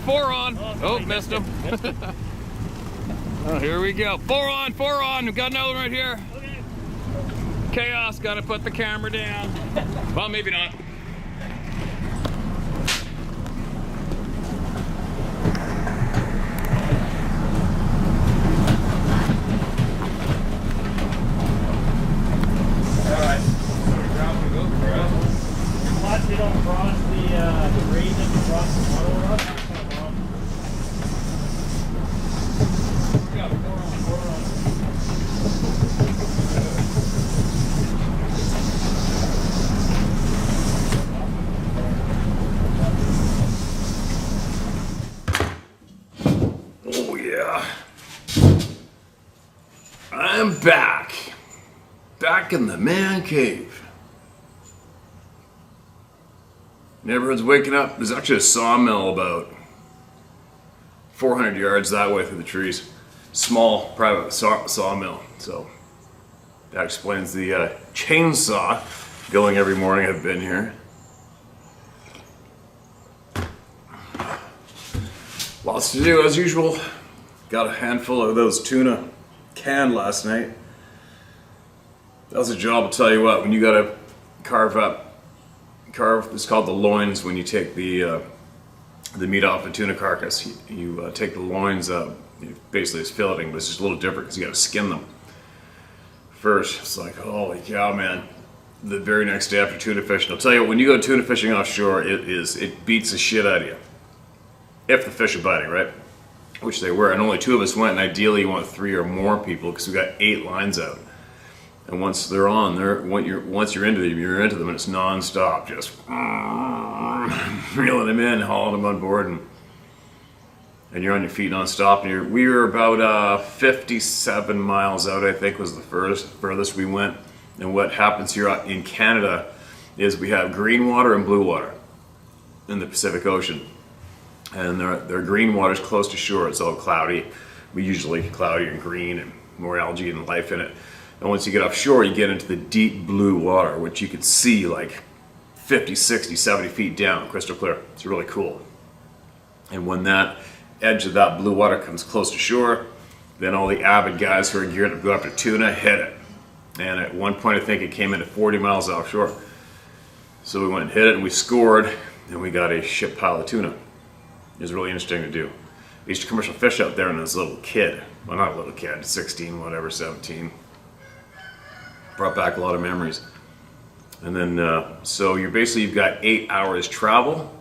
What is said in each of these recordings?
4 on. Oh, missed him. Oh, here we go. 4 on, 4 on. We've got another one right here. Okay. Chaos, gotta put the camera down. Well, maybe not. Alright. Watch they don't cross the grade and cross the water rod. Yeah, 4 on, 4 on. Oh yeah. I'm back. Back in the man cave. Neighborhood's waking up. There's actually a sawmill about 400 yards that way through the trees. Small private sawmill. So that explains the chainsaw going every morning I've been here. Lots to do as usual. Got a handful of those tuna canned last night. That was a job, I'll tell you what. When you gotta carve, it's called the loins when you take the meat off the tuna carcass. You take the loins, basically it's filleting, but it's just a little different because you gotta skin them first. It's like, holy cow, man. The very next day after tuna fishing, I'll tell you, when you go tuna fishing offshore, it beats the shit out of you. If the fish are biting, right? Which they were, and only 2 of us went, and ideally you want 3 or more people because we got 8 lines out. And once they're on, once you're into them, and it's non-stop, just reeling them in, hauling them on board, and you're on your feet non-stop. And we were about 57 miles out, I think, was the furthest we went. And what happens here in Canada is we have green water and blue water in the Pacific Ocean. And their green water's close to shore, it's all cloudy. We usually cloudy and green and more algae and life in it. And once you get offshore, you get into the deep blue water, which you can see like 50, 60, 70 feet down, crystal clear. It's really cool. And when that edge of that blue water comes close to shore, then all the avid guys who are geared up to go after tuna hit it. And at one point, I think it came in at 40 miles offshore. So we went and hit it, and we scored, and we got a shit pile of tuna. It was really interesting to do. I used to commercial fish out there when I was a little kid. Well, not a little kid, 16, whatever, 17. Brought back a lot of memories. And then, so you've got 8 hours travel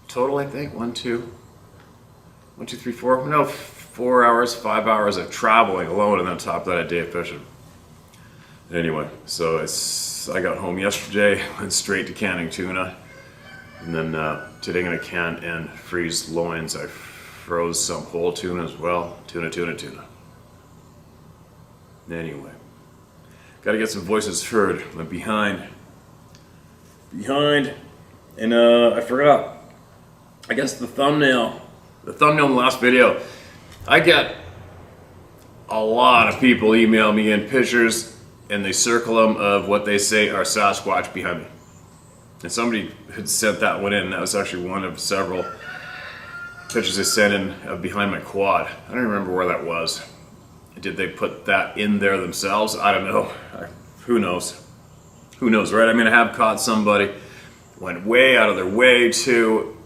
total, I think. 1, 2, 3, 4. No, 4 hours, 5 hours of traveling alone, and then on top of that, a day of fishing. Anyway, so I got home yesterday, went straight to canning tuna. And then today I'm going to can and freeze loins. I froze some whole tuna as well. Tuna. Anyway, got to get some voices heard. I'm behind. And I forgot. I guess the thumbnail in the last video. I get a lot of people email me in pictures and they circle them of what they say are Sasquatch behind me. And somebody had sent that one in, and that was actually one of several pictures they sent in of behind my quad. I don't remember where that was. Did they put that in there themselves? I don't know. Who knows? Who knows, right? I mean, I have caught somebody went way out of their way to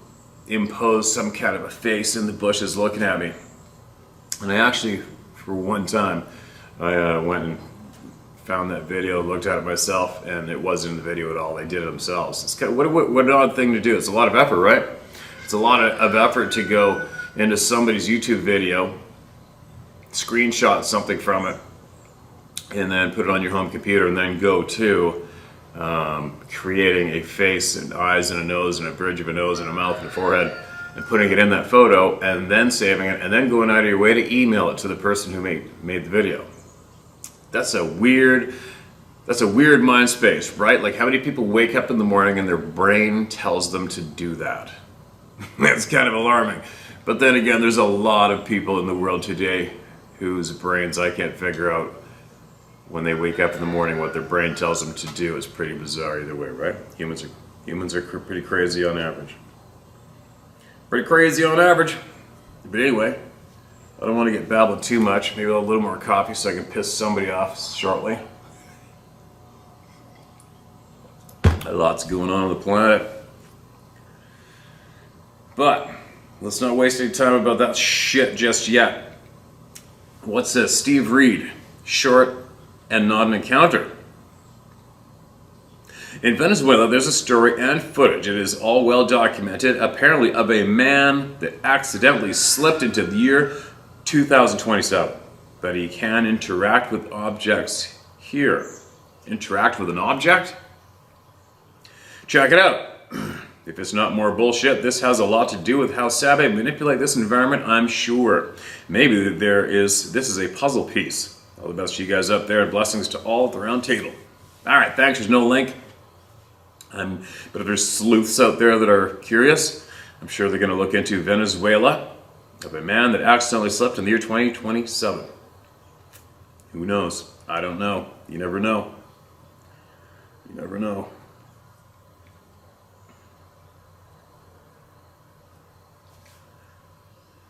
impose some kind of a face in the bushes looking at me. And I actually, for one time, I went and found that video, looked at it myself, and it wasn't in the video at all. They did it themselves. It's kind of, what an odd thing to do. It's a lot of effort, right? It's a lot of effort to go into somebody's YouTube video, screenshot something from it, and then put it on your home computer, and then go to creating a face and eyes and a nose and a bridge of a nose and a mouth and a forehead, and putting it in that photo, and then saving it, and then going out of your way to email it to the person who made the video. That's a weird mind space, right? Like, how many people wake up in the morning and their brain tells them to do that? That's kind of alarming. But then again, there's a lot of people in the world today whose brains I can't figure out when they wake up in the morning what their brain tells them to do. Is pretty bizarre either way, right? Humans are pretty crazy on average. Pretty crazy on average. But anyway, I don't want to get babbled too much. Maybe a little more coffee so I can piss somebody off shortly. Lots going on the planet. But let's not waste any time about that shit just yet. What's this? Steve Reed, short and not an encounter. In Venezuela, there's a story and footage, it is all well documented, apparently of a man that accidentally slipped into the year 2027. But he can interact with objects here. Interact with an object? Check it out. If it's not more bullshit, this has a lot to do with how Sabe manipulate this environment, I'm sure. Maybe this is a puzzle piece. All the best to you guys up there, and blessings to all at the round table. Alright, thanks, there's no link. But if there's sleuths out there that are curious, I'm sure they're going to look into Venezuela of a man that accidentally slipped in the year 2027. Who knows? I don't know. You never know. You never know.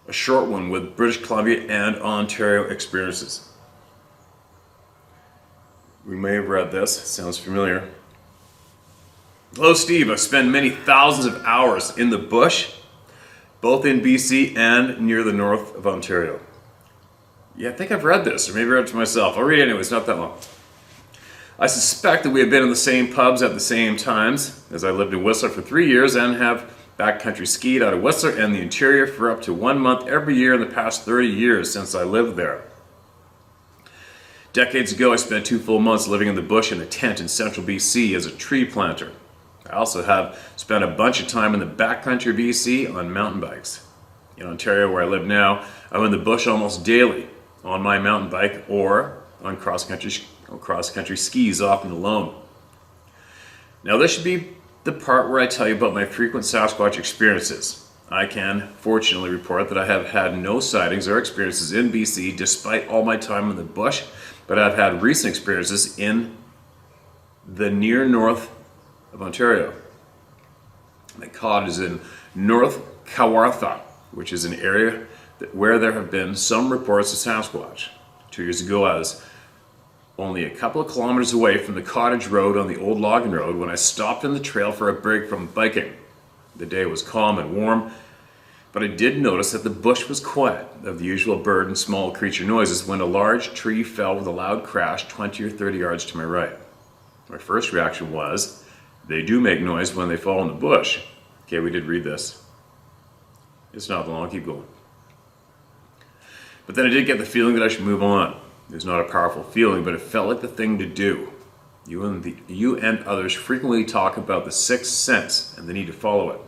A short one with British Columbia and Ontario experiences. We may have read this. It sounds familiar. Hello, Steve. I've spent many thousands of hours in the bush, both in BC and near the north of Ontario. Yeah, I think I've read this, or maybe I read it to myself. I'll read it anyway, it's not that long. I suspect that we have been in the same pubs at the same times, as I lived in Whistler for 3 years and have backcountry skied out of Whistler and the interior for up to 1 month every year in the past 30 years since I lived there. Decades ago, I spent 2 full months living in the bush in a tent in central BC as a tree planter. I also have spent a bunch of time in the backcountry BC on mountain bikes. In Ontario, where I live now, I'm in the bush almost daily on my mountain bike or on cross-country skis, often alone. Now this should be the part where I tell you about my frequent Sasquatch experiences. I can fortunately report that I have had no sightings or experiences in BC despite all my time in the bush, but I've had recent experiences in the near north of Ontario. My cottage is in North Kawartha, which is an area where there have been some reports of Sasquatch. 2 years ago, I was only a couple of kilometers away from the cottage road on the old logging road when I stopped in the trail for a break from biking. The day was calm and warm, but I did notice that the bush was quiet of the usual bird and small creature noises when a large tree fell with a loud crash 20 or 30 yards to my right. My first reaction was, they do make noise when they fall in the bush. Okay, we did read this. It's not long, keep going. But then I did get the feeling that I should move on. It was not a powerful feeling, but it felt like the thing to do. You and others frequently talk about the sixth sense and the need to follow it.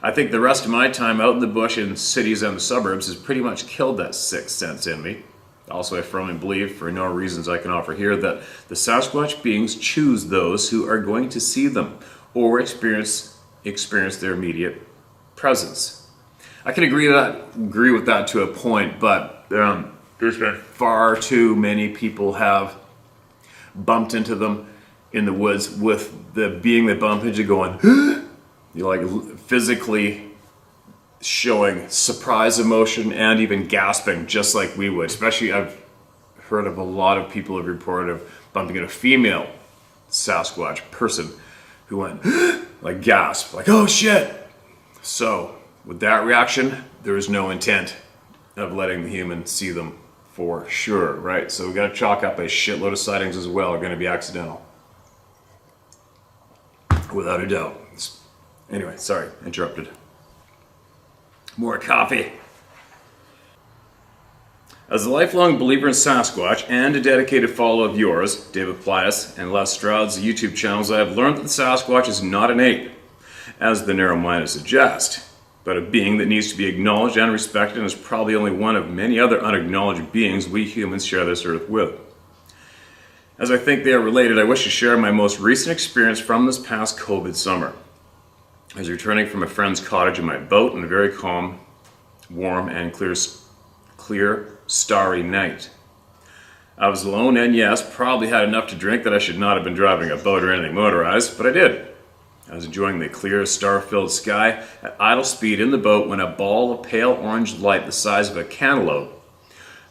I think the rest of my time out in the bush in cities and the suburbs has pretty much killed that sixth sense in me. Also, I firmly believe, for no reasons I can offer here, that the Sasquatch beings choose those who are going to see them or experience their immediate presence. I can agree with that to a point, but there's been far too many people have bumped into them in the woods with the being they bump into going, you like physically showing surprise emotion and even gasping just like we would. Especially I've heard of a lot of people have reported of bumping into a female Sasquatch person who went like gasp, like oh shit. So with that reaction, there is no intent of letting the human see them for sure, right? So we got to chalk up a shitload of sightings as well are going to be accidental, without a doubt. Anyway, sorry, interrupted. More coffee. As a lifelong believer in Sasquatch and a dedicated follower of yours, David Plius, and Les Stroud's YouTube channels, I have learned that the Sasquatch is not an ape, as the narrow-minded suggest, but a being that needs to be acknowledged and respected and is probably only one of many other unacknowledged beings we humans share this earth with. As I think they are related, I wish to share my most recent experience from this past COVID summer. I was returning from a friend's cottage in my boat on a very calm, warm, and clear, starry night. I was alone and yes, probably had enough to drink that I should not have been driving a boat or anything motorized, but I did. I was enjoying the clear, star-filled sky at idle speed in the boat when a ball of pale orange light the size of a cantaloupe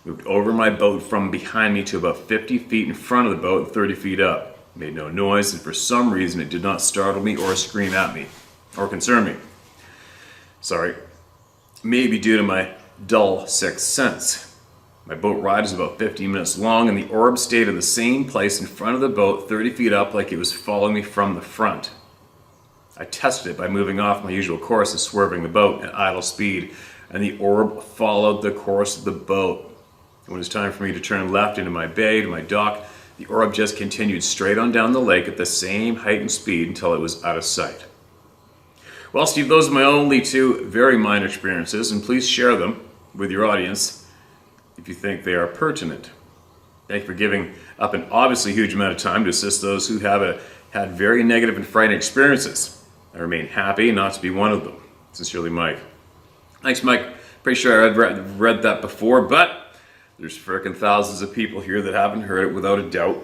moved over my boat from behind me to about 50 feet in front of the boat and 30 feet up. It made no noise, and for some reason it did not startle me or scream at me or concern me. Sorry. Maybe due to my dull sixth sense. My boat ride is about 15 minutes long, and the orb stayed in the same place in front of the boat, 30 feet up, like it was following me from the front. I tested it by moving off my usual course and swerving the boat at idle speed, and the orb followed the course of the boat. When it was time for me to turn left into my bay, to my dock, the orb just continued straight on down the lake at the same height and speed until it was out of sight. Well, Steve, those are my only two very minor experiences, and please share them with your audience if you think they are pertinent. Thank you for giving up an obviously huge amount of time to assist those who have had very negative and frightening experiences. I remain happy not to be one of them. Sincerely, Mike. Thanks, Mike. Pretty sure I've read that before, but there's frickin' thousands of people here that haven't heard it without a doubt.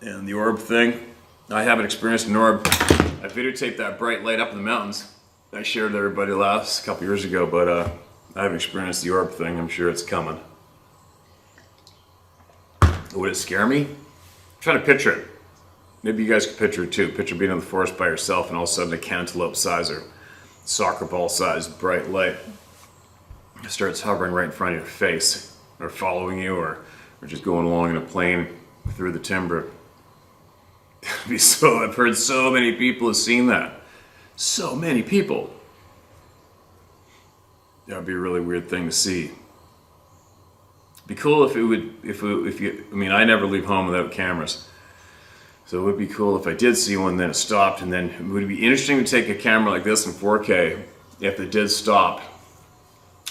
And the orb thing, I haven't experienced an orb. I videotaped that bright light up in the mountains. I shared with everybody last couple years ago, but I haven't experienced the orb thing. I'm sure it's coming. Would it scare me? I'm trying to picture it. Maybe you guys could picture it too. Picture being in the forest by yourself and all of a sudden a cantaloupe size or soccer ball size bright light starts hovering right in front of your face, or following you, or just going along in a plane through the timber. It'd be so, I've heard so many people have seen that. So many people. That would be a really weird thing to see. It'd be cool if it would, if you, I mean, I never leave home without cameras. So it would be cool if I did see one, then it stopped, and then it would be interesting to take a camera like this in 4K if it did stop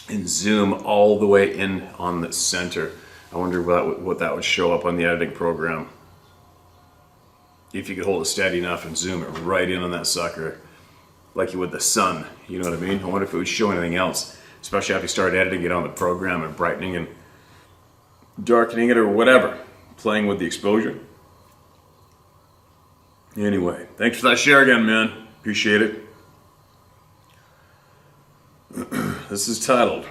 and zoom all the way in on the center. I wonder what that would show up on the editing program. If you could hold it steady enough and zoom it right in on that sucker, like you would the sun, you know what I mean? I wonder if it would show anything else, especially after you start editing it on the program and brightening and darkening it or whatever, playing with the exposure. Anyway, thanks for that share again, man. Appreciate it. This is titled,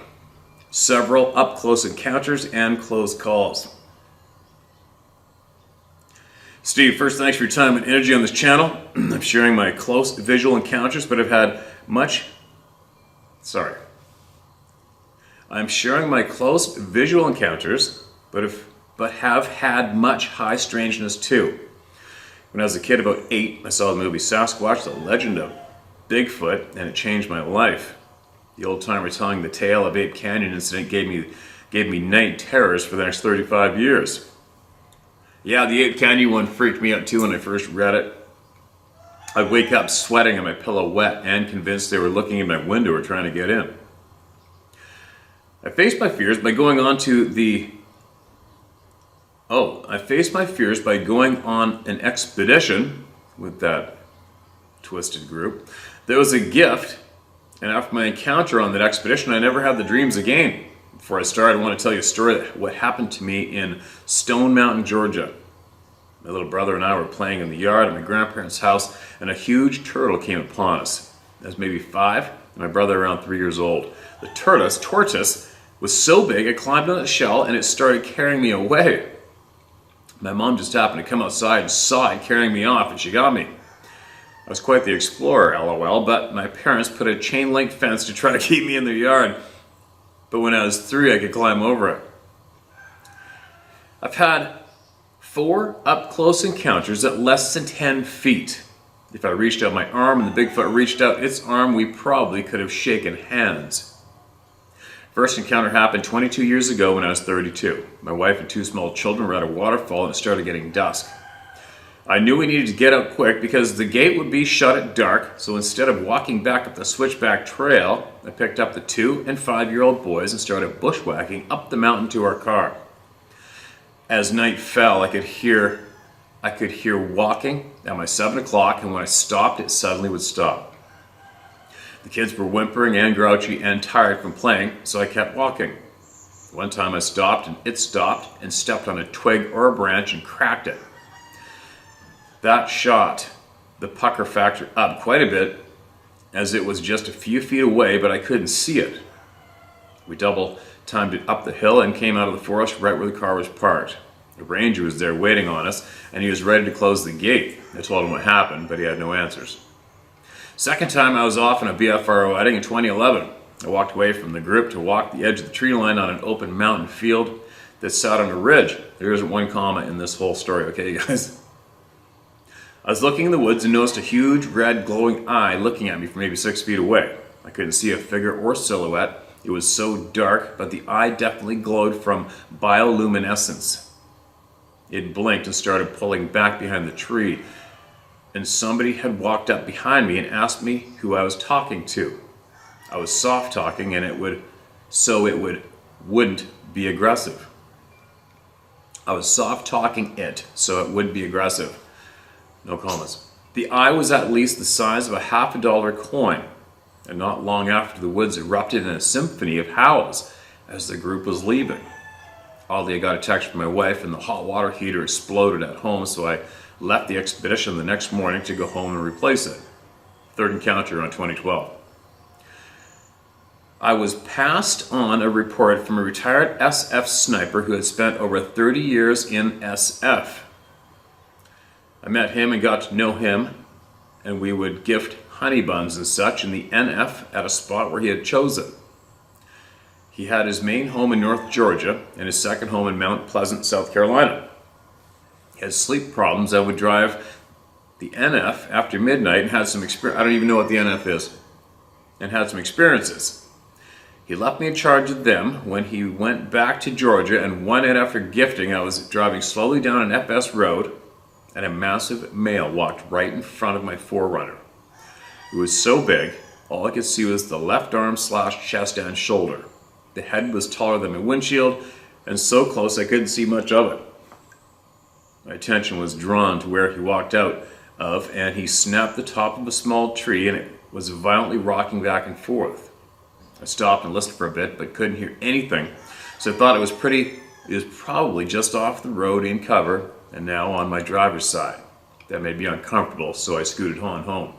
Several Up-Close Encounters and Close Calls. Steve, first, thanks for your time and energy on this channel. I'm sharing my close visual encounters, but I'm sharing my close visual encounters, but have had much high strangeness too. When I was a kid, about 8, I saw the movie Sasquatch, The Legend of Bigfoot, and it changed my life. The old timer telling the tale of Ape Canyon incident gave me night terrors for the next 35 years. Yeah, the Ape Canyon one freaked me out too when I first read it. I'd wake up sweating and my pillow wet and convinced they were looking in my window or trying to get in. I faced my fears by going on an expedition with that twisted group. There was a gift, and after my encounter on that expedition, I never had the dreams again. Before I start, I want to tell you a story of what happened to me in Stone Mountain, Georgia. My little brother and I were playing in the yard at my grandparents' house, and a huge turtle came upon us. I was maybe 5, and my brother around 3 years old. The tortoise was so big, it climbed on its shell, and it started carrying me away. My mom just happened to come outside and saw it carrying me off, and she got me. I was quite the explorer, LOL, but my parents put a chain link fence to try to keep me in their yard. But when I was 3, I could climb over it. I've had 4 up-close encounters at less than 10 feet. If I reached out my arm and the Bigfoot reached out its arm, we probably could have shaken hands. First encounter happened 22 years ago when I was 32. My wife and 2 small children were at a waterfall and it started getting dusk. I knew we needed to get out quick because the gate would be shut at dark, so instead of walking back up the switchback trail, I picked up the 2- and 5-year-old boys and started bushwhacking up the mountain to our car. As night fell, I could hear walking at my 7 o'clock, and when I stopped, it suddenly would stop. The kids were whimpering and grouchy and tired from playing, so I kept walking. One time I stopped, and it stopped and stepped on a twig or a branch and cracked it. That the pucker factor up quite a bit, as it was just a few feet away, but I couldn't see it. We double timed it up the hill and came out of the forest right where the car was parked. The ranger was there waiting on us, and he was ready to close the gate. I told him what happened, but he had no answers. Second time I was off on a BFR wedding in 2011. I walked away from the group to walk the edge of the tree line on an open mountain field that sat on a ridge. There isn't one comma in this whole story, okay, guys? I was looking in the woods and noticed a huge red glowing eye looking at me from maybe 6 feet away. I couldn't see a figure or silhouette. It was so dark, but the eye definitely glowed from bioluminescence. It blinked and started pulling back behind the tree, and somebody had walked up behind me and asked me who I was talking to. I was soft talking, and it wouldn't be aggressive. I was soft talking it, so it wouldn't be aggressive. No commas. The eye was at least the size of a $50 coin, and not long after, the woods erupted in a symphony of howls as the group was leaving. Oddly, I got a text from my wife, and the hot water heater exploded at home, so I left the expedition the next morning to go home and replace it. Third encounter on 2012. I was passed on a report from a retired SF sniper who had spent over 30 years in SF. I met him and got to know him, and we would gift honey buns and such in the NF at a spot where he had chosen. He had his main home in North Georgia and his second home in Mount Pleasant, South Carolina. He had sleep problems. I would drive the NF after midnight and had some experience. I don't even know what the NF is. And had some experiences. He left me in charge of them when he went back to Georgia, and one night after gifting, I was driving slowly down an FS road, and a massive male walked right in front of my 4Runner. It was so big, all I could see was the left arm / chest and shoulder. The head was taller than my windshield, and so close I couldn't see much of it. My attention was drawn to where he walked out of, and he snapped the top of a small tree, and it was violently rocking back and forth. I stopped and listened for a bit, but couldn't hear anything, so I thought it was probably just off the road in cover, and now on my driver's side. That made me uncomfortable, so I scooted on home.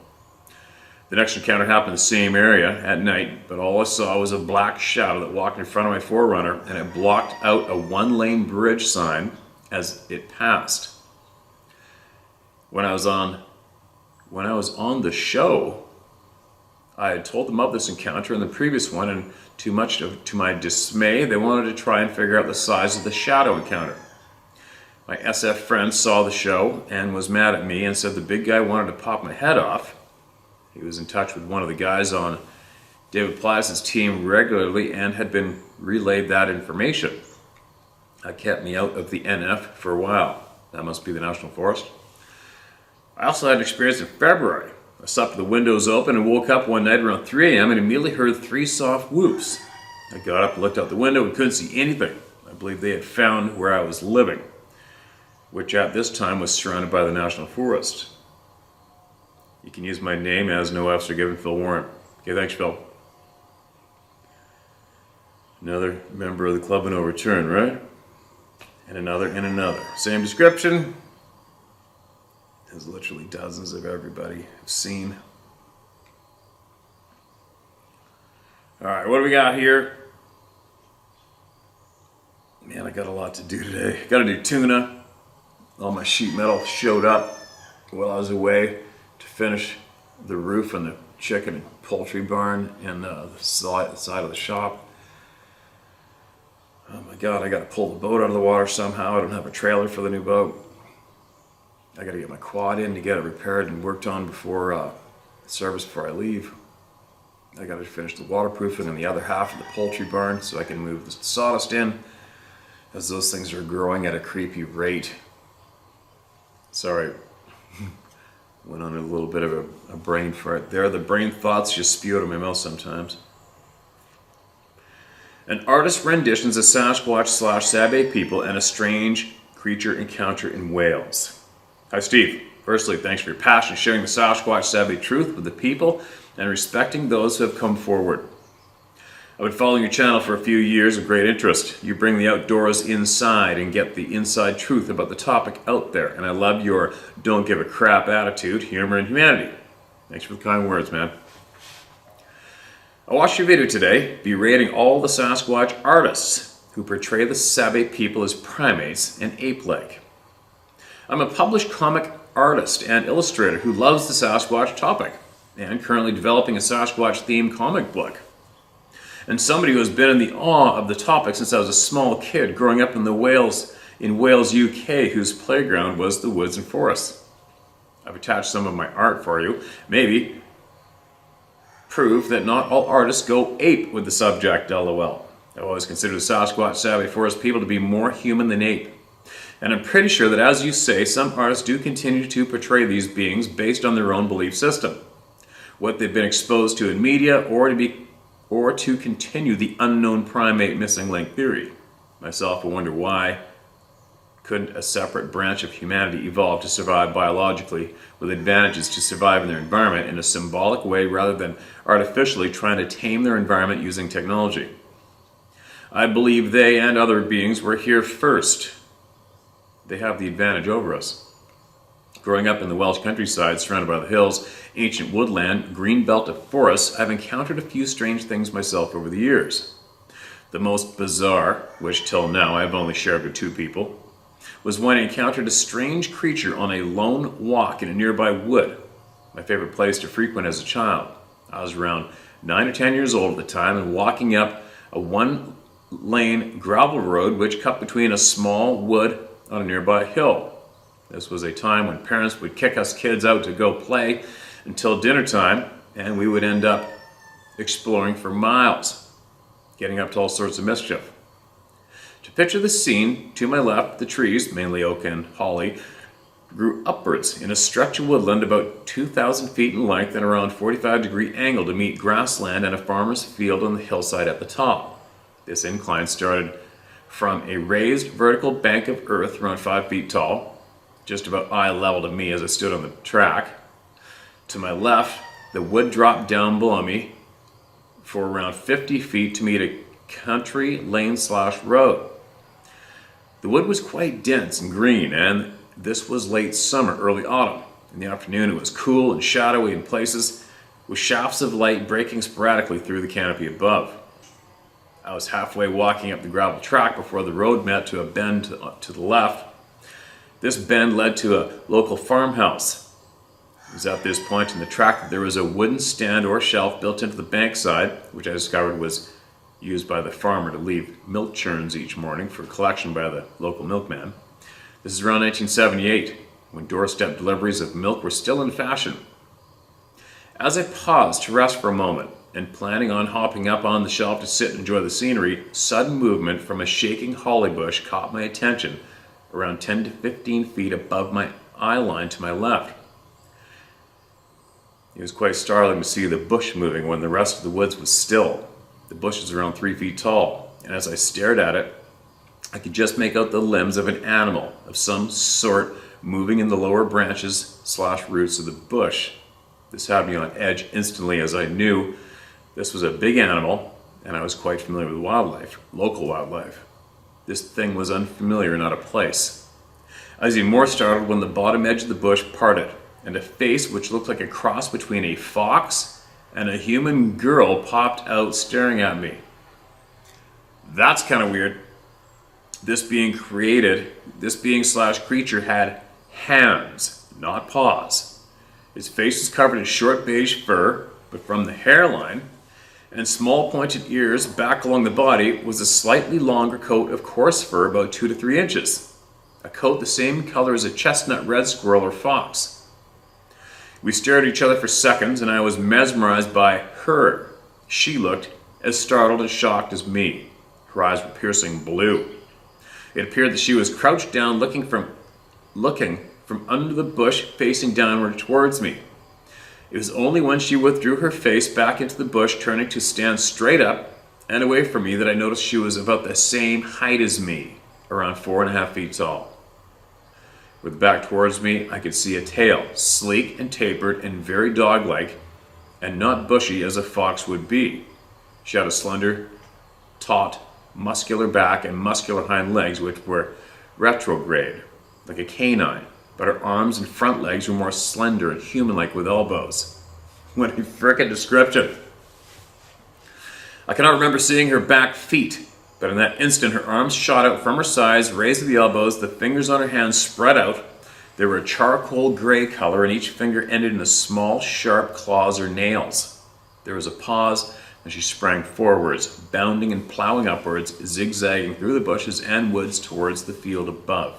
The next encounter happened in the same area at night, but all I saw was a black shadow that walked in front of my 4Runner, and it blocked out a one-lane bridge sign as it passed. When I was on the show, I had told them of this encounter and the previous one, and to my dismay, they wanted to try and figure out the size of the shadow encounter. My SF friend saw the show and was mad at me and said the big guy wanted to pop my head off. He was in touch with one of the guys on David Plaza's team regularly and had been relayed that information. That kept me out of the NF for a while. That must be the National Forest. I also had an experience in February. I slept with the windows open and woke up one night around 3 a.m. and immediately heard 3 soft whoops. I got up and looked out the window and couldn't see anything. I believe they had found where I was living, which at this time was surrounded by the National Forest. You can use my name as no F's are given, Phil Warren. Okay, thanks, Phil. Another member of the club and no return, right? And another and another. Same description. There's literally dozens of everybody have seen. All right, what do we got here? Man, I got a lot to do today. Got to do Tuna. All my sheet metal showed up while I was away to finish the roof on the chicken and poultry barn and the side of the shop. Oh my God, I got to pull the boat out of the water somehow. I don't have a trailer for the new boat. I got to get my quad in to get it repaired and worked on before service before I leave. I got to finish the waterproofing in the other half of the poultry barn so I can move the sawdust in, as those things are growing at a creepy rate. Sorry, went on a little bit of a brain fart there. The brain thoughts just spew out of my mouth sometimes. An artist renditions of Sasquatch / Sabe people and a strange creature encounter in Wales. Hi Steve. Firstly, thanks for your passion sharing the Sasquatch Sabe truth with the people and respecting those who have come forward. I've been following your channel for a few years with great interest. You bring the outdoors inside and get the inside truth about the topic out there. And I love your don't give a crap attitude, humor, and humanity. Thanks for the kind words, man. I watched your video today berating all the Sasquatch artists who portray the Sabe people as primates and ape-like. I'm a published comic artist and illustrator who loves the Sasquatch topic and currently developing a Sasquatch-themed comic book. And somebody who has been in the awe of the topic since I was a small kid growing up in Wales, UK, whose playground was the woods and forests. I've attached some of my art for you. Maybe prove that not all artists go ape with the subject, lol. I've always considered the Sasquatch Sabe forest people to be more human than ape. And I'm pretty sure that, as you say, some artists do continue to portray these beings based on their own belief system, what they've been exposed to in media, or to continue the unknown primate missing link theory. Myself, I wonder why couldn't a separate branch of humanity evolve to survive biologically with advantages to survive in their environment in a symbolic way rather than artificially trying to tame their environment using technology. I believe they and other beings were here first. They have the advantage over us. Growing up in the Welsh countryside, surrounded by the hills, ancient woodland, green belt of forests, I've encountered a few strange things myself over the years. The most bizarre, which till now I've only shared with 2 people, was when I encountered a strange creature on a lone walk in a nearby wood, my favorite place to frequent as a child. I was around 9 or 10 years old at the time and walking up a 1-lane gravel road which cut between a small wood on a nearby hill. This was a time when parents would kick us kids out to go play until dinner time, and we would end up exploring for miles, getting up to all sorts of mischief. To picture the scene, to my left, the trees, mainly oak and holly, grew upwards in a stretch of woodland about 2,000 feet in length and around 45-degree angle to meet grassland and a farmer's field on the hillside at the top. This incline started from a raised vertical bank of earth around 5 feet tall, just about eye level to me as I stood on the track. To my left, the wood dropped down below me for around 50 feet to meet a country lane/road. The wood was quite dense and green, and this was late summer, early autumn. In the afternoon it was cool and shadowy in places, with shafts of light breaking sporadically through the canopy above. I was halfway walking up the gravel track before the road met to a bend to the left. This bend led to a local farmhouse. It was at this point in the track that there was a wooden stand or shelf built into the bankside, which I discovered was used by the farmer to leave milk churns each morning for collection by the local milkman. This is around 1978, when doorstep deliveries of milk were still in fashion. As I paused to rest for a moment, and planning on hopping up on the shelf to sit and enjoy the scenery, sudden movement from a shaking holly bush caught my attention around 10 to 15 feet above my eye line to my left. It was quite startling to see the bush moving when the rest of the woods was still. The bush is around 3 feet tall, and as I stared at it, I could just make out the limbs of an animal of some sort moving in the lower branches/roots of the bush. This had me on edge instantly, as I knew this was a big animal, and I was quite familiar with wildlife, local wildlife. This thing was unfamiliar and out of place. I was even more startled when the bottom edge of the bush parted, and a face which looked like a cross between a fox and a human girl popped out staring at me. That's kind of weird. This being/creature had hands, not paws. His face was covered in short beige fur, but from the hairline and small pointed ears back along the body was a slightly longer coat of coarse fur, about 2 to 3 inches. A coat the same color as a chestnut red squirrel or fox. We stared at each other for seconds, and I was mesmerized by her. She looked as startled and shocked as me. Her eyes were piercing blue. It appeared that she was crouched down, looking from under the bush, facing downward towards me. It was only when she withdrew her face back into the bush, turning to stand straight up and away from me, that I noticed she was about the same height as me, around 4.5 feet tall. With the back towards me, I could see a tail, sleek and tapered and very dog-like, and not bushy as a fox would be. She had a slender, taut, muscular back and muscular hind legs which were retrograde, like a canine, but her arms and front legs were more slender and human-like with elbows. What a frickin' description. I cannot remember seeing her back feet, but in that instant her arms shot out from her sides, raised to the elbows, the fingers on her hands spread out. They were a charcoal gray color, and each finger ended in a small, sharp claws or nails. There was a pause, and she sprang forwards, bounding and plowing upwards, zigzagging through the bushes and woods towards the field above.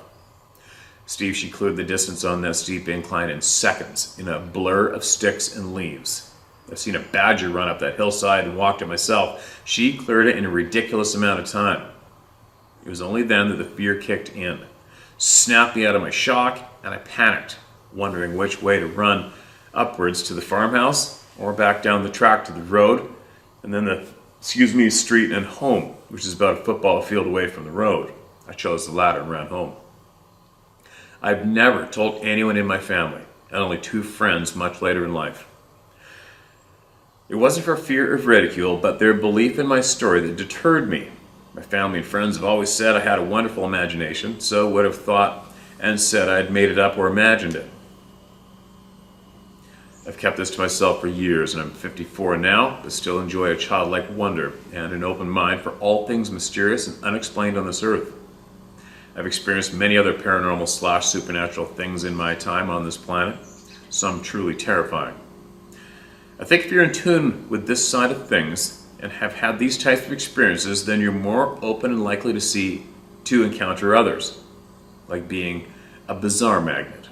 Steve, she cleared the distance on that steep incline in seconds, in a blur of sticks and leaves. I've seen a badger run up that hillside and walked it myself. She cleared it in a ridiculous amount of time. It was only then that the fear kicked in, snapped me out of my shock, and I panicked, wondering which way to run, upwards to the farmhouse or back down the track to the road, and then the, street and home, which is about a football field away from the road. I chose the latter and ran home. I've never told anyone in my family, and only 2 friends much later in life. It wasn't for fear of ridicule, but their belief in my story that deterred me. My family and friends have always said I had a wonderful imagination, so would have thought and said I'd made it up or imagined it. I've kept this to myself for years, and I'm 54 now, but still enjoy a childlike wonder and an open mind for all things mysterious and unexplained on this earth. I've experienced many other paranormal / supernatural things in my time on this planet, some truly terrifying. I think if you're in tune with this side of things and have had these types of experiences, then you're more open and likely to encounter others, like being a bizarre magnet.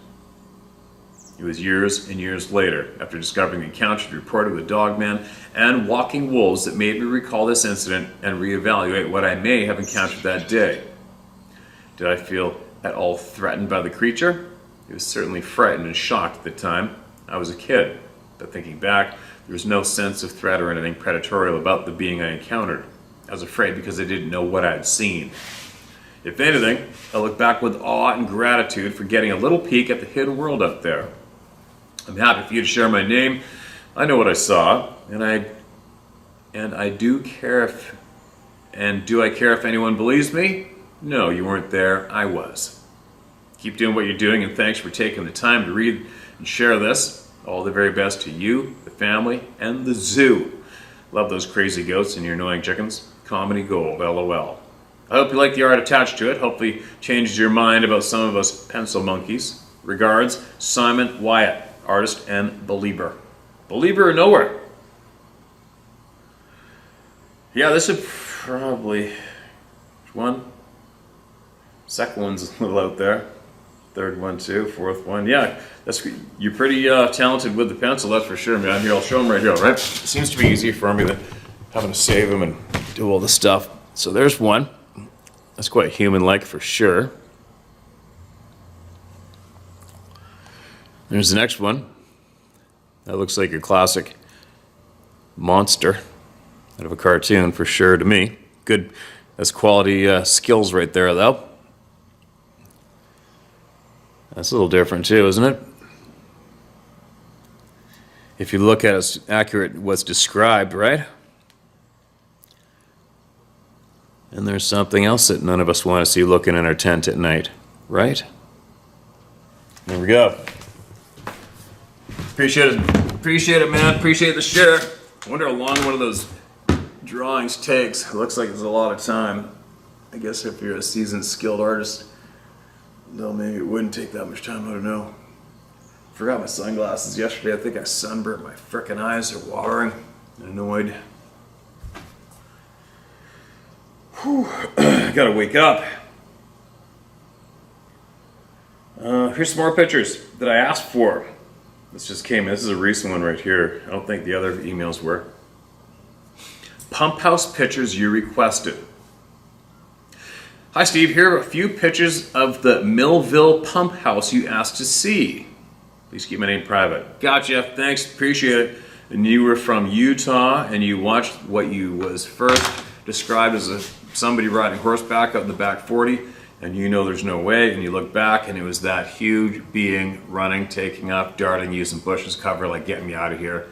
It was years and years later, after discovering the encounter reported with Dogman and Walking Wolves, that made me recall this incident and reevaluate what I may have encountered that day. Did I feel at all threatened by the creature? I was certainly frightened and shocked at the time. I was a kid, but thinking back, there was no sense of threat or anything predatorial about the being I encountered. I was afraid because I didn't know what I had seen. If anything, I look back with awe and gratitude for getting a little peek at the hidden world out there. I'm happy for you to share my name. I know what I saw, and I do care if, and do I care if anyone believes me? No, you weren't there, I was. Keep doing what you're doing, and thanks for taking the time to read and share this. All the very best to you, the family, and the zoo. Love those crazy goats and your annoying chickens. Comedy gold, LOL. I hope you like the art attached to it. Hopefully changed your mind about some of us pencil monkeys. Regards, Simon Wyatt, artist and believer. Believer or nowhere. Yeah, this would probably... Which one? Second one's a little out there. Third one too. Fourth one. Yeah, you're pretty talented with the pencil, that's for sure, man. Here, I'll show them right here, right? It seems to be easier for me than having to save them and do all this stuff. So there's one. That's quite human-like for sure. There's the next one. That looks like your classic monster out of a cartoon for sure to me. Good, that's quality skills right there though. That's a little different too, isn't it? If you look at it's accurate what's described, right? And there's something else that none of us want to see looking in our tent at night, right? There we go. Appreciate it, man. Appreciate the share. I wonder how long one of those drawings takes. It looks like it's a lot of time. I guess if you're a seasoned, skilled artist, though maybe it wouldn't take that much time. I don't know. Forgot my sunglasses yesterday. I think I sunburnt my frickin' eyes. They're watering. Annoyed. Whew. Gotta wake up. Here's some more pictures that I asked for. This just came in. This is a recent one right here. I don't think the other emails were. Pump house pictures you requested. Hi Steve, here are a few pictures of the Millville pump house you asked to see. Please keep my name private. Gotcha, thanks, appreciate it. And you were from Utah and you watched what you was first described as somebody riding horseback out in the back 40, and you know there's no way, and you look back and it was that huge being running, taking up, darting, using bushes cover, like get me out of here.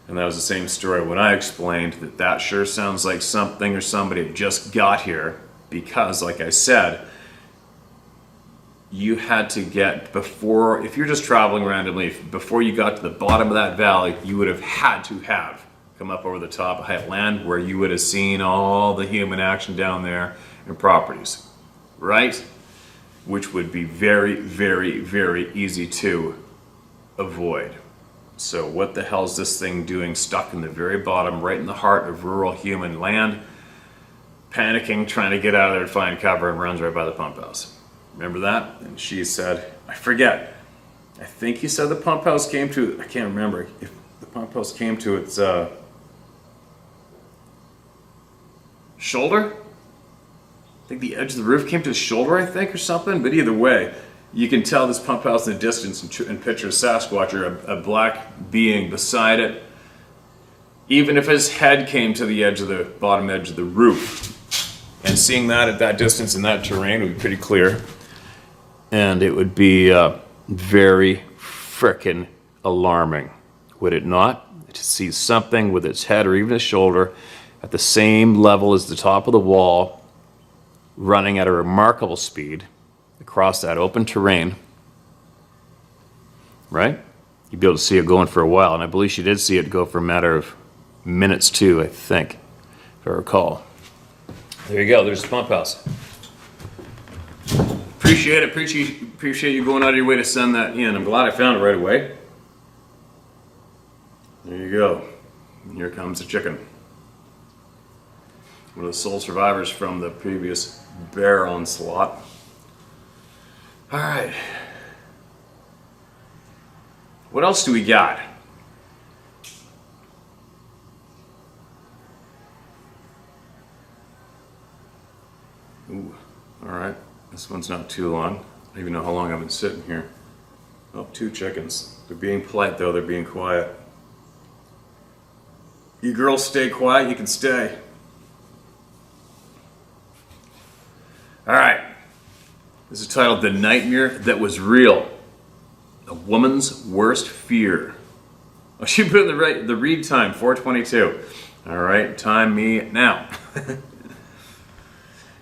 And that was the same story when I explained that that sure sounds like something or somebody had just got here, because, like I said, you had to get before, if you're just traveling randomly, before you got to the bottom of that valley, you would have had to have come up over the top of high land where you would have seen all the human action down there and properties, right? Which would be very, very, very easy to avoid. So what the hell is this thing doing stuck in the very bottom, right in the heart of rural human land, panicking, trying to get out of there and find cover, and runs right by the pump house? Remember that? And she said, I forget, I think he said the pump house came to, I can't remember if the pump house came to its shoulder? I think the edge of the roof came to his shoulder, I think, or something. But either way, you can tell this pump house in the distance and picture a Sasquatch or a black being beside it. Even if his head came to the edge of the bottom edge of the roof. And seeing that at that distance in that terrain would be pretty clear. And it would be very frickin' alarming, would it not? To see something with its head or even its shoulder at the same level as the top of the wall, running at a remarkable speed across that open terrain, right? You'd be able to see it going for a while, and I believe she did see it go for a matter of minutes too, I think, if I recall. There you go, there's the pump house. Appreciate it, appreciate you going out of your way to send that in. I'm glad I found it right away. There you go. And here comes the chicken. One of the sole survivors from the previous bear onslaught. All right. What else do we got? Ooh, all right. This one's not too long. I don't even know how long I've been sitting here. Oh, 2 chickens. They're being polite though, they're being quiet. You girls stay quiet, you can stay. All right. This is titled The Nightmare That Was Real. A Woman's Worst Fear. Oh, she put in the read time, 4:22. All right, time me now.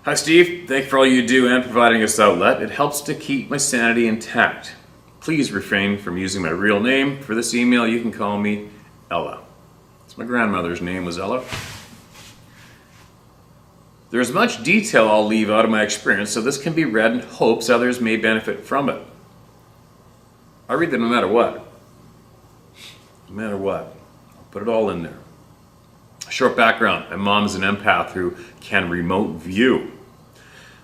Hi Steve, thank you for all you do and providing this outlet. It helps to keep my sanity intact. Please refrain from using my real name. For this email, you can call me Ella. It's my grandmother's name was Ella. There's much detail I'll leave out of my experience, so this can be read in hopes others may benefit from it. I read them no matter what. No matter what. I'll put it all in there. Short background. My mom is an empath who can remote view.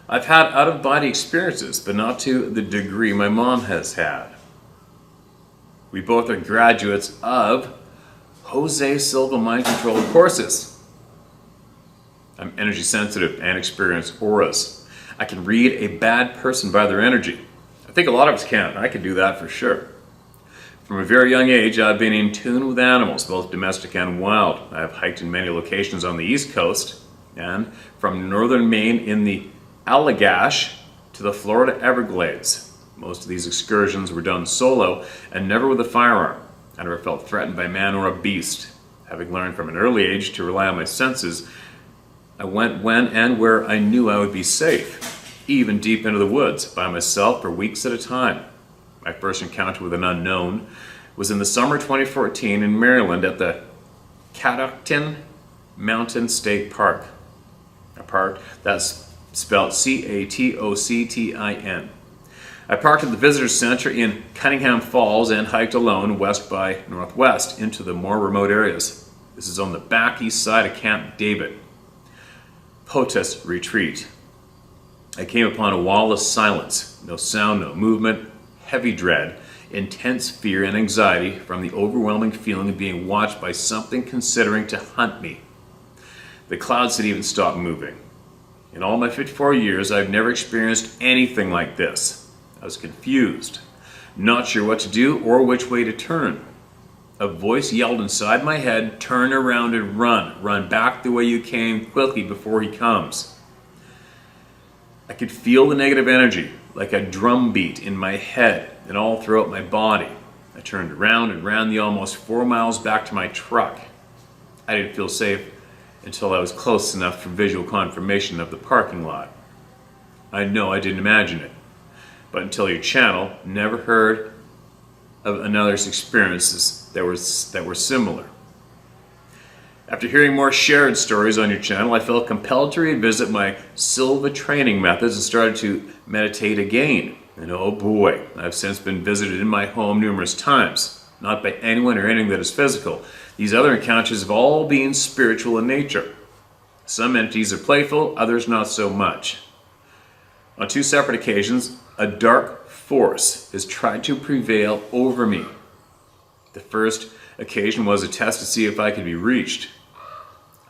I've had out-of-body experiences, but not to the degree my mom has had. We both are graduates of Jose Silva mind control courses. I'm energy sensitive and experience auras. I can read a bad person by their energy. I think a lot of us can. I can do that for sure. From a very young age, I've been in tune with animals, both domestic and wild. I have hiked in many locations on the East Coast, and from northern Maine in the Allagash to the Florida Everglades. Most of these excursions were done solo and never with a firearm. I never felt threatened by man or a beast. Having learned from an early age to rely on my senses, I went when and where I knew I would be safe, even deep into the woods, by myself for weeks at a time. My first encounter with an unknown was in the summer 2014 in Maryland at the Catoctin Mountain State Park. A park that's spelled Catoctin. I parked at the visitor center in Cunningham Falls and hiked alone west by northwest into the more remote areas. This is on the back east side of Camp David. POTUS retreat. I came upon a wall of silence, no sound, no movement, heavy dread, intense fear and anxiety from the overwhelming feeling of being watched by something considering to hunt me. The clouds had even stopped moving. In all my 54 years, I've never experienced anything like this. I was confused, not sure what to do or which way to turn. A voice yelled inside my head, "Turn around and run. Run back the way you came quickly before he comes." I could feel the negative energy, like a drum beat in my head and all throughout my body. I turned around and ran the almost 4 miles back to my truck. I didn't feel safe until I was close enough for visual confirmation of the parking lot. I know I didn't imagine it, but until your channel, never heard of another's experiences that were similar. After hearing more shared stories on your channel, I felt compelled to revisit my Silva training methods and started to meditate again. And oh boy, I've since been visited in my home numerous times, not by anyone or anything that is physical. These other encounters have all been spiritual in nature. Some entities are playful, others not so much. On 2 separate occasions, a dark force has tried to prevail over me. The first occasion was a test to see if I could be reached.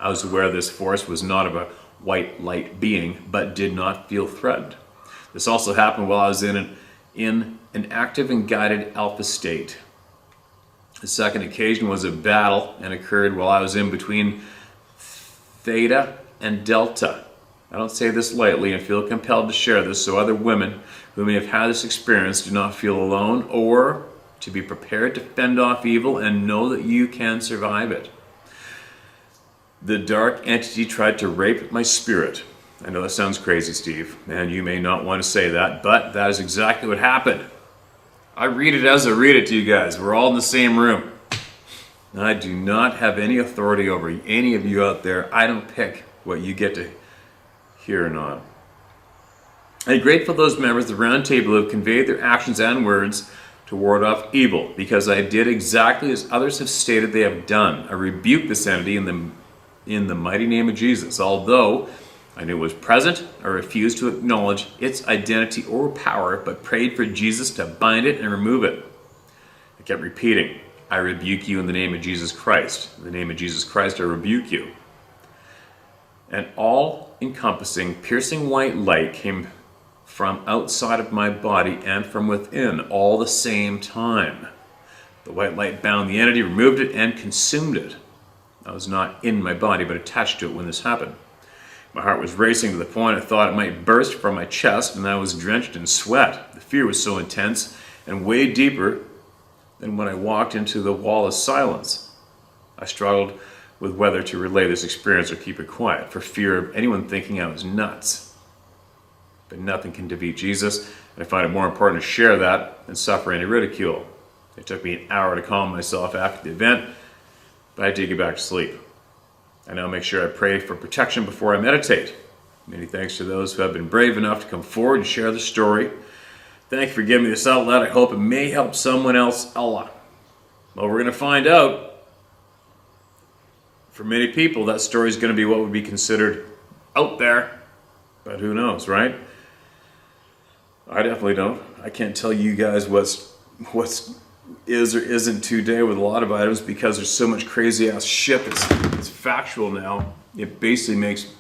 I was aware this force was not of a white light being, but did not feel threatened. This also happened while I was in an active and guided alpha state. The second occasion was a battle and occurred while I was in between theta and delta. I don't say this lightly and feel compelled to share this so other women who may have had this experience do not feel alone, or to be prepared to fend off evil and know that you can survive it. The dark entity tried to rape my spirit. I know that sounds crazy, Steve, and you may not want to say that, but that is exactly what happened. I read it as I read it to you guys. We're all in the same room. I do not have any authority over any of you out there. I don't pick what you get to hear or not. I'm grateful to those members of the round table who have conveyed their actions and words to ward off evil, because I did exactly as others have stated they have done. I rebuked this entity in the mighty name of Jesus. Although I knew it was present, I refused to acknowledge its identity or power, but prayed for Jesus to bind it and remove it. I kept repeating, I rebuke you in the name of Jesus Christ. In the name of Jesus Christ, I rebuke you. An all-encompassing, piercing white light came from outside of my body and from within all the same time. The white light bound the entity, removed it, and consumed it. I was not in my body, but attached to it when this happened. My heart was racing to the point I thought it might burst from my chest, and I was drenched in sweat. The fear was so intense and way deeper than when I walked into the wall of silence. I struggled with whether to relay this experience or keep it quiet, for fear of anyone thinking I was nuts. But nothing can defeat Jesus, and I find it more important to share that than suffer any ridicule. It took me an hour to calm myself after the event, but I did get back to sleep. I now make sure I pray for protection before I meditate. Many thanks to those who have been brave enough to come forward and share the story. Thank you for giving me this outlet. I hope it may help someone else a lot. Well, we're going to find out. For many people, that story is going to be what would be considered out there. But who knows, right? I definitely don't. I can't tell you guys what's is or isn't today with a lot of items, because there's so much crazy ass shit that's factual now. It basically makes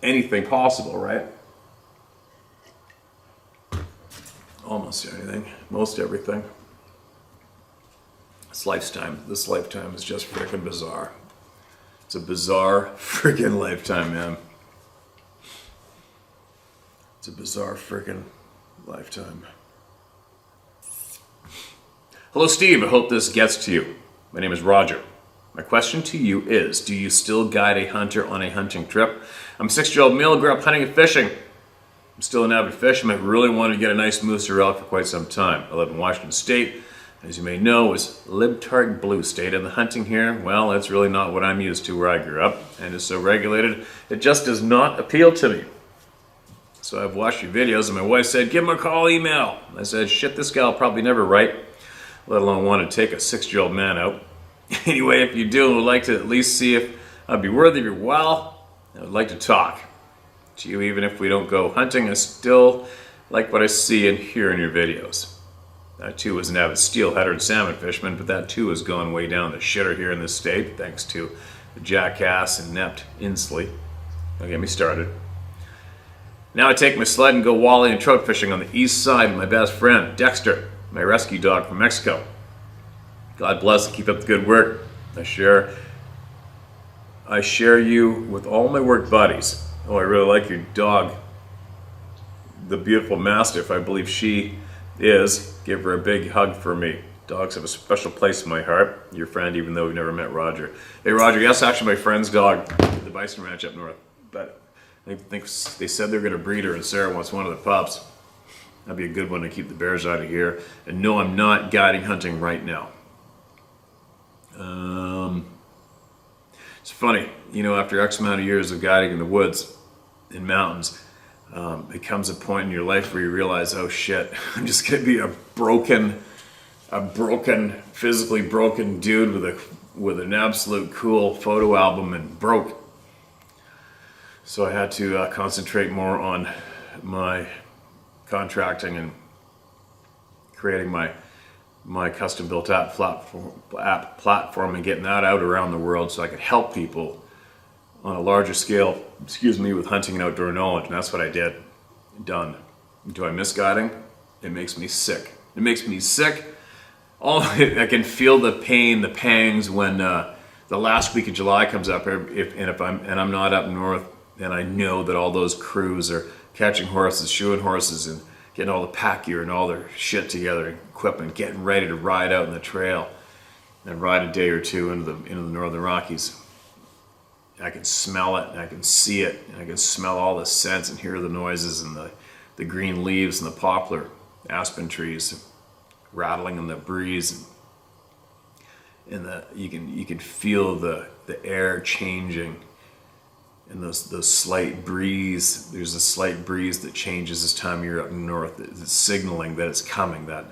anything possible, right? Almost anything, most everything. This lifetime is just freaking bizarre. It's a bizarre freaking lifetime, man. It's a bizarre freaking lifetime. Hello, Steve. I hope this gets to you. My name is Roger. My question to you is, do you still guide a hunter on a hunting trip? I'm a 6-year-old male, grew up hunting and fishing. I'm still an avid fisherman. I really wanted to get a nice moose or elk for quite some time. I live in Washington State. As you may know, is libtard blue state, and the hunting here, well, it's really not what I'm used to where I grew up, and is so regulated, it just does not appeal to me. So I've watched your videos, and my wife said, give him a call, email. I said, shit, this gal will probably never write, let alone want to take a 6-year-old man out. Anyway, if you do and would like to at least see if I'd be worthy of your while, I would like to talk to you. Even if we don't go hunting, I still like what I see and hear in your videos. I too was an avid steelheader and salmon fisherman, but that too has gone way down the shitter here in this state, thanks to the jackass and inept Inslee. Don't get me started. Now I take my sled and go walleye and trout fishing on the east side with my best friend, Dexter, my rescue dog from Mexico. God bless and keep up the good work. I share you with all my work buddies. Oh, I really like your dog, the beautiful Mastiff. I believe she is. Give her a big hug for me. Dogs have a special place in my heart. Your friend, even though we've never met Roger. Hey Roger, yes, actually my friend's dog, the Bison Ranch up north. But I think they said they're gonna breed her, and Sarah wants one of the pups. That'd be a good one to keep the bears out of here. And no, I'm not guiding hunting right now. It's funny, you know, after X amount of years of guiding in the woods, in mountains, it comes a point in your life where you realize, oh shit, I'm just gonna be a physically broken dude with an absolute cool photo album and broke. So I had to concentrate more on my contracting and creating my custom built app platform and getting that out around the world so I could help people on a larger scale, with hunting and outdoor knowledge. And that's what I did. Done. Do I miss guiding? It makes me sick. It makes me sick. I can feel the pain, the pangs when the last week of July comes up. If I'm not up north, and I know that all those crews are catching horses, shoeing horses, and getting all the pack gear and all their shit together, and equipment, getting ready to ride out in the trail and ride a day or two into the Northern Rockies. I can smell it, and I can see it, and I can smell all the scents and hear the noises and the green leaves and the poplar, aspen trees rattling in the breeze, and you can feel the air changing, and those slight breeze. There's a slight breeze that changes this time of year up north. It's signaling that it's coming, that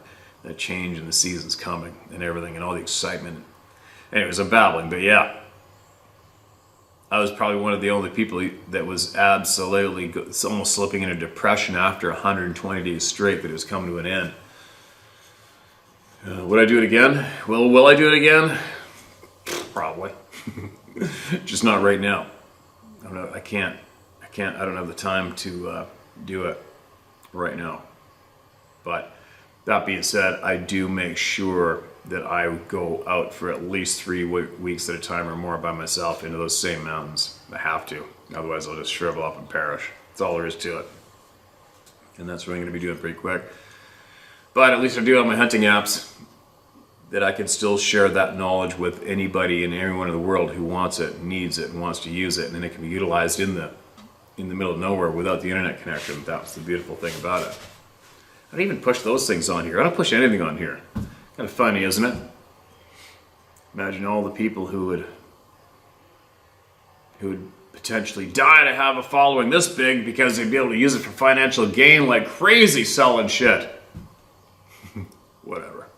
change in the season's coming, and everything, and all the excitement. Anyways, I'm babbling, but yeah. I was probably one of the only people that was absolutely almost slipping into depression after 120 days straight, but it was coming to an end. Would I do it again? Will I do it again? Probably. Just not right now. I don't know. I can't. I don't have the time to do it right now. But that being said, I do make sure that I go out for at least 3 weeks at a time or more by myself into those same mountains. I have to. Otherwise, I'll just shrivel up and perish. That's all there is to it. And that's what I'm going to be doing pretty quick. But at least I do have my hunting apps that I can still share that knowledge with anybody and everyone in the world who wants it, needs it, and wants to use it. And then it can be utilized in the middle of nowhere without the internet connection. That's the beautiful thing about it. I don't even push those things on here. I don't push anything on here. Kind of funny, isn't it? Imagine all the people who would potentially die to have a following this big because they'd be able to use it for financial gain like crazy selling shit. Whatever.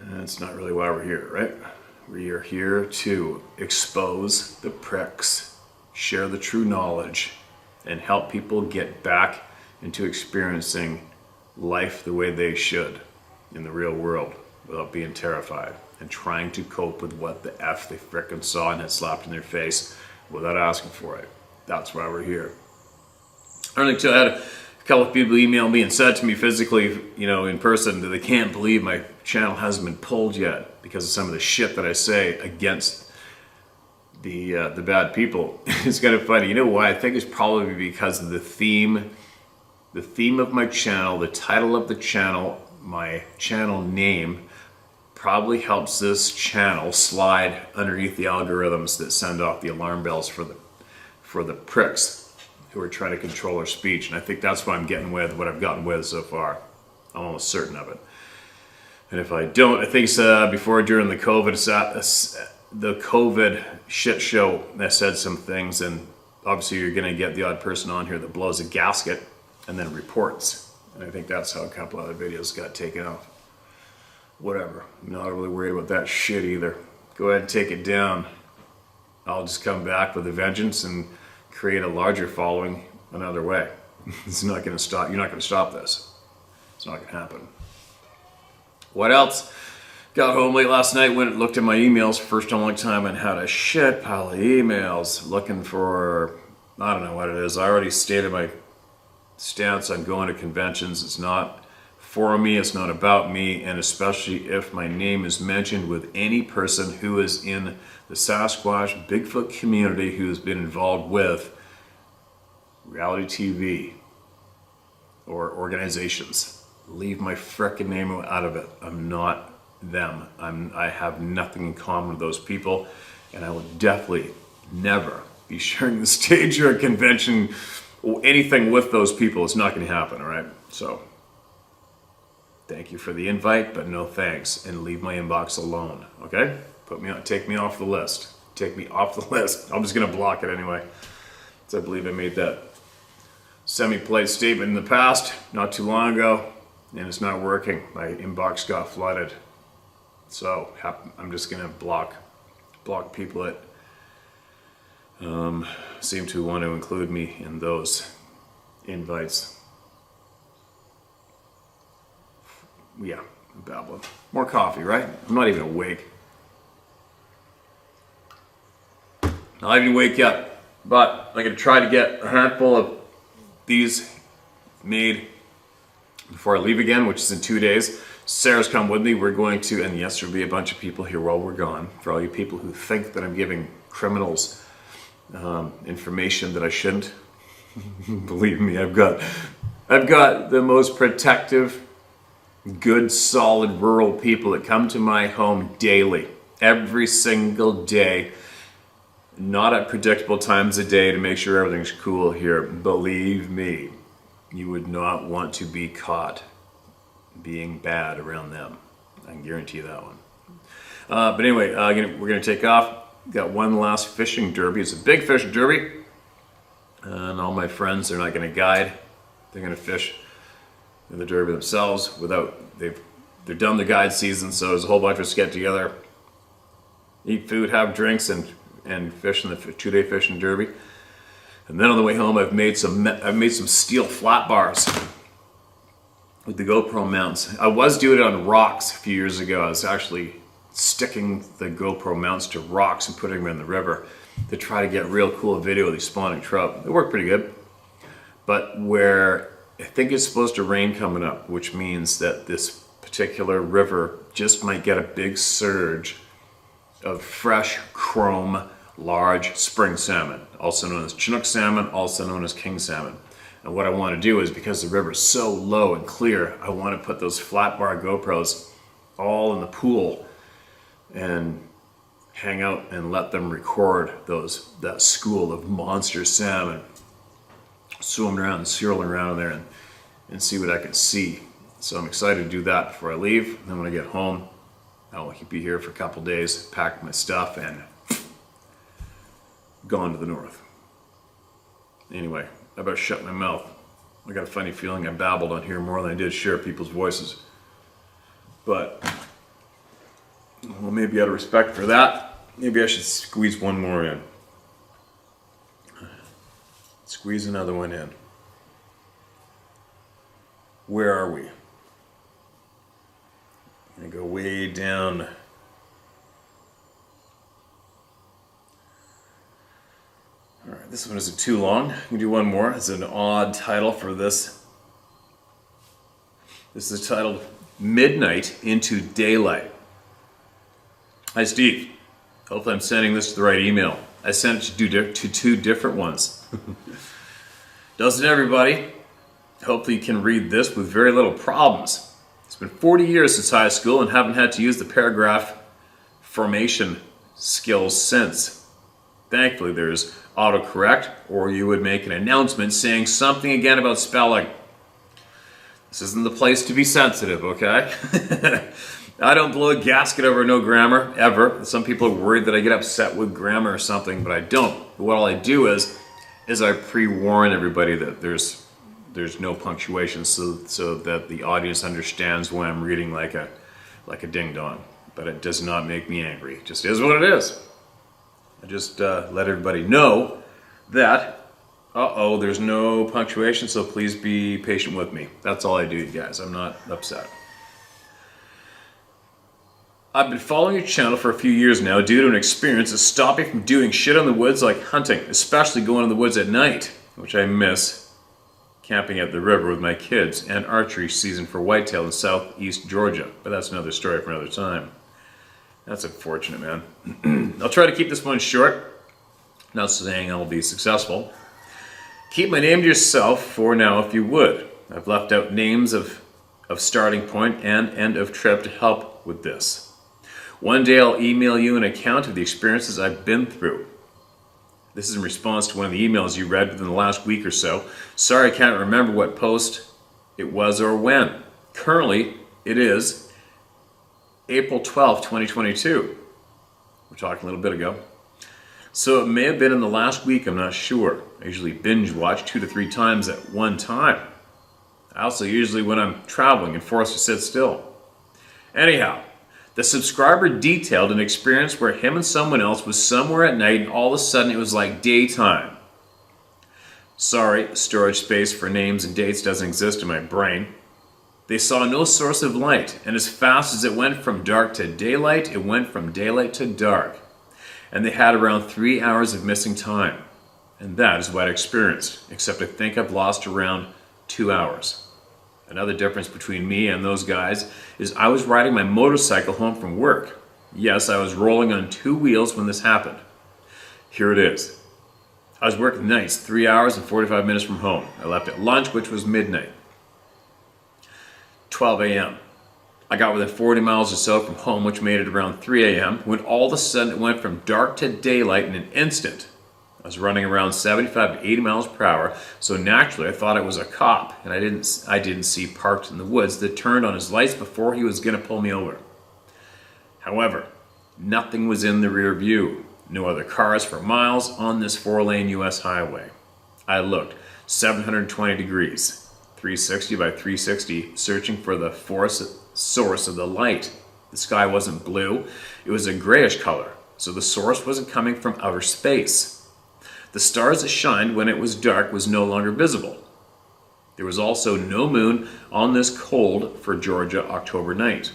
That's not really why we're here, right? We are here to expose the pricks, share the true knowledge, and help people get back into experiencing life the way they should in the real world without being terrified and trying to cope with what the F they frickin' saw and had slapped in their face without asking for it. That's why we're here. I had a couple of people email me and said to me physically, in person, that they can't believe my channel hasn't been pulled yet because of some of the shit that I say against the bad people. It's kind of funny. You know why? I think it's probably because of the theme of my channel, the title of the channel, my channel name probably helps this channel slide underneath the algorithms that send off the alarm bells for the pricks who are trying to control our speech. And I think that's what I'm getting with, what I've gotten with so far. I'm almost certain of it. And if I don't, I think before, during the COVID shit show, I said some things, and obviously you're going to get the odd person on here that blows a gasket and then reports. And I think that's how a couple other videos got taken off. Whatever. I'm not really worried about that shit either. Go ahead and take it down. I'll just come back with a vengeance and create a larger following another way. It's not going to stop. You're not going to stop this. It's not going to happen. What else? Got home late last night, went and looked at my emails first in a long time and had a shit pile of emails looking for, I don't know what it is. I already stated my stance on going to conventions. It's not for me, it's not about me, and especially if my name is mentioned with any person who is in the Sasquatch Bigfoot community who has been involved with reality TV or organizations. leave my frickin' name out of it. I'm not them. I have nothing in common with those people, and I will definitely never be sharing the stage or a convention or anything with those people. It's not going to happen, all right? So, thank you for the invite, but no thanks, and leave my inbox alone, okay? Take me off the list. Take me off the list. I'm just going to block it anyway. So I believe I made that semi-polite statement in the past, not too long ago, and it's not working. My inbox got flooded. So I'm just going to block people that seem to want to include me in those invites. Yeah, I'm babbling. More coffee, right? I'm not even awake. Not even awake yet, but I'm going to try to get a handful of these made before I leave again, which is in 2 days. Sarah's come with me. We're going to, and yes, there'll be a bunch of people here while we're gone. For all you people who think that I'm giving criminals information that I shouldn't, believe me, I've got the most protective, good, solid rural people that come to my home daily, every single day, not at predictable times of day, to make sure everything's cool here. Believe me, you would not want to be caught being bad around them. I can guarantee that one. But anyway, we're going to take off. Got one last fishing derby. It's a big fishing derby. And all my friends, they're not going to guide. They're going to fish in the derby themselves they're done the guide season, so there's a whole bunch of us get together, eat food, have drinks, and fish in the 2-day fishing derby. And then on the way home, I've made some steel flat bars with the GoPro mounts. I was doing it on rocks a few years ago. I was actually sticking the GoPro mounts to rocks and putting them in the river to try to get real cool video of these spawning trout. It worked pretty good. But where I think it's supposed to rain coming up, which means that this particular river just might get a big surge of fresh chrome large spring salmon, also known as Chinook salmon, also known as king salmon. And what I want to do is, because the river is so low and clear, I want to put those flat bar GoPros all in the pool and hang out and let them record that school of monster salmon swimming around and swirling around there and see what I can see. So I'm excited to do that before I leave. And then when I get home, I'll be here for a couple days, pack my stuff, and gone to the north. Anyway, I better shut my mouth. I got a funny feeling I babbled on here more than I did share people's voices. But, well, maybe out of respect for that, maybe I should squeeze one more in. Squeeze another one in. Where are we? I'm gonna go way down. All right, this one isn't too long. I'm gonna do one more. It's an odd title for this. This is titled Midnight into Daylight. Hi, Steve. Hopefully I'm sending this to the right email. I sent it to two different ones. Doesn't everybody? Hopefully you can read this with very little problems. It's been 40 years since high school and haven't had to use the paragraph formation skills since. Thankfully there's autocorrect, or you would make an announcement saying something again about spelling. This isn't the place to be sensitive, okay? I don't blow a gasket over no grammar, ever. Some people are worried that I get upset with grammar or something, but I don't. What all I do is I pre-warn everybody that there's no punctuation so that the audience understands when I'm reading like a ding-dong. But it does not make me angry. It just is what it is. I just let everybody know that, there's no punctuation, so please be patient with me. That's all I do, you guys. I'm not upset. I've been following your channel for a few years now due to an experience that stopped me from doing shit in the woods like hunting, especially going in the woods at night, which I miss, camping at the river with my kids, and archery season for whitetail in southeast Georgia. But that's another story for another time. That's unfortunate, man. I'll try to keep this one short. Not saying I'll be successful. Keep my name to yourself for now if you would. I've left out names of of starting point and end of trip to help with this. One day I'll email you an account of the experiences I've been through. This is in response to one of the emails you read within the last week or so. Sorry I can't remember what post it was or when. Currently, it is April 12th, 2022. We're talking a little bit ago. So it may have been in the last week, I'm not sure. I usually binge watch 2 to 3 times at one time. I also usually when I'm traveling and forced to sit still. Anyhow, the subscriber detailed an experience where him and someone else was somewhere at night and all of a sudden it was like daytime. Sorry, storage space for names and dates doesn't exist in my brain. They saw no source of light, and as fast as it went from dark to daylight, it went from daylight to dark. And they had around 3 hours of missing time. And that is what I experienced, except I think I've lost around 2 hours. Another difference between me and those guys is I was riding my motorcycle home from work. Yes, I was rolling on 2 wheels when this happened. Here it is. I was working nights, 3 hours and 45 minutes from home. I left at lunch, which was midnight. 12 a.m. I got within 40 miles or so from home, which made it around 3 a.m. when all of a sudden it went from dark to daylight in an instant. I was running around 75 to 80 miles per hour, so naturally I thought it was a cop, and I didn't see parked in the woods that turned on his lights before he was going to pull me over. However, nothing was in the rear view. No other cars for miles on this 4-lane U.S. highway. I looked, 720 degrees, 360 by 360, searching for the source of the light. The sky wasn't blue, it was a grayish color, so the source wasn't coming from outer space. The stars that shined when it was dark was no longer visible. There was also no moon on this cold for Georgia October night.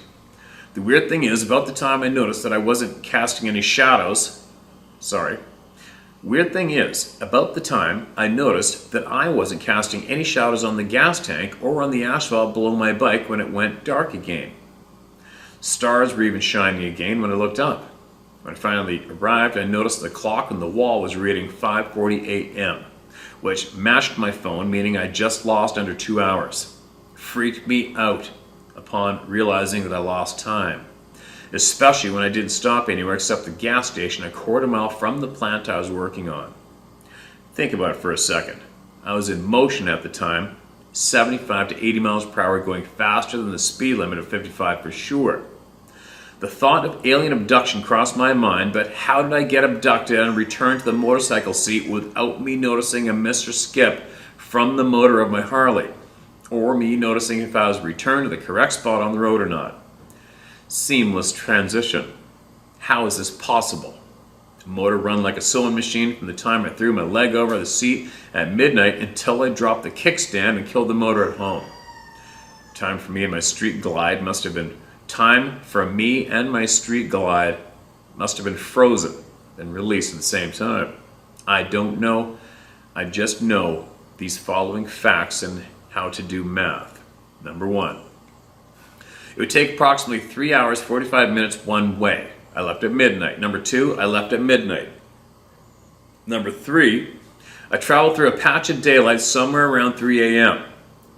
The weird thing is, about the time I noticed that I wasn't casting any shadows, Weird thing is, about the time I noticed that I wasn't casting any shadows on the gas tank or on the asphalt below my bike when it went dark again. Stars were even shining again when I looked up. When I finally arrived, I noticed the clock on the wall was reading 5:40 a.m., which matched my phone, meaning I just lost under 2 hours. Freaked me out upon realizing that I lost time, especially when I didn't stop anywhere except the gas station a quarter mile from the plant I was working on. Think about it for a second. I was in motion at the time, 75 to 80 miles per hour, going faster than the speed limit of 55 for sure. The thought of alien abduction crossed my mind, but how did I get abducted and return to the motorcycle seat without me noticing a Mr. Skip from the motor of my Harley, or me noticing if I was returned to the correct spot on the road or not? Seamless transition. How is this possible? The motor run like a sewing machine from the time I threw my leg over the seat at midnight until I dropped the kickstand and killed the motor at home. Time for me and my street glide must have been frozen and released at the same time. I don't know. I just know these following facts and how to do math. Number 1. It would take approximately 3 hours, 45 minutes one way. I left at midnight. Number 2, I left at midnight. Number 3, I traveled through a patch of daylight somewhere around 3 a.m.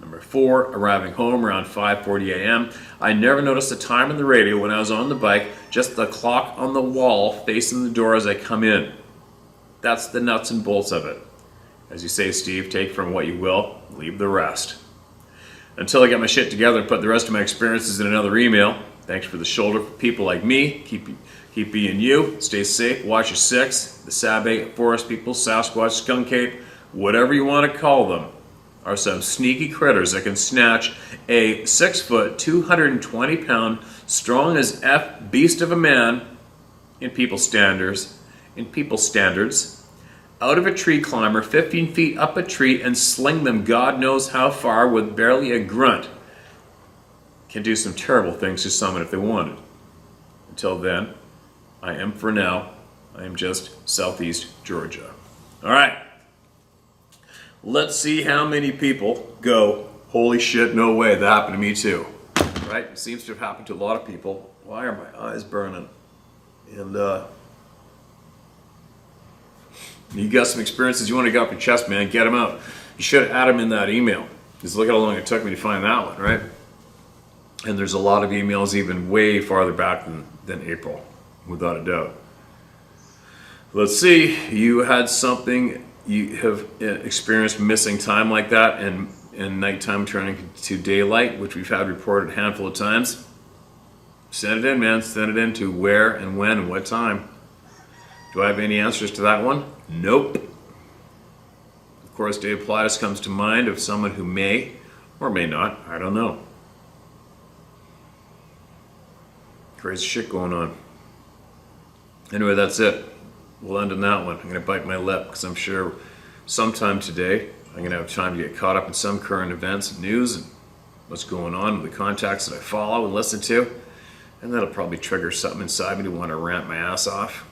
Number 4, arriving home around 5:40 a.m. I never noticed the time on the radio when I was on the bike, just the clock on the wall facing the door as I come in. That's the nuts and bolts of it. As you say, Steve, take from what you will, leave the rest. Until I get my shit together and put the rest of my experiences in another email, thanks for the shoulder for people like me. Keep being you. Stay safe. Watch your six. The Sabe, forest people, Sasquatch, skunk ape, whatever you want to call them, are some sneaky critters that can snatch a 6 foot, 220 pound, strong as F beast of a man in people's standards, out of a tree climber 15 feet up a tree and sling them God knows how far with barely a grunt. Can do some terrible things to someone if they wanted. Until then, I am just Southeast Georgia. All right. Let's see how many people go, holy shit, no way, that happened to me too. Right? It seems to have happened to a lot of people. Why are my eyes burning? And you got some experiences you want to get off your chest, man, get them out. You should have added them in that email. Just look at how long it took me to find that one, right? And there's a lot of emails even way farther back than April, without a doubt. Let's see, you had something, you have experienced missing time like that and nighttime turning to daylight, which we've had reported a handful of times. Send it in, man. Send it in to where and when and what time. Do I have any answers to that one? Nope. Of course, Dave Pilatus comes to mind of someone who may or may not. I don't know. Crazy shit going on. Anyway, that's it. We'll end on that one. I'm going to bite my lip because I'm sure sometime today I'm going to have time to get caught up in some current events and news and what's going on with the contacts that I follow and listen to. And that'll probably trigger something inside me to want to rant my ass off.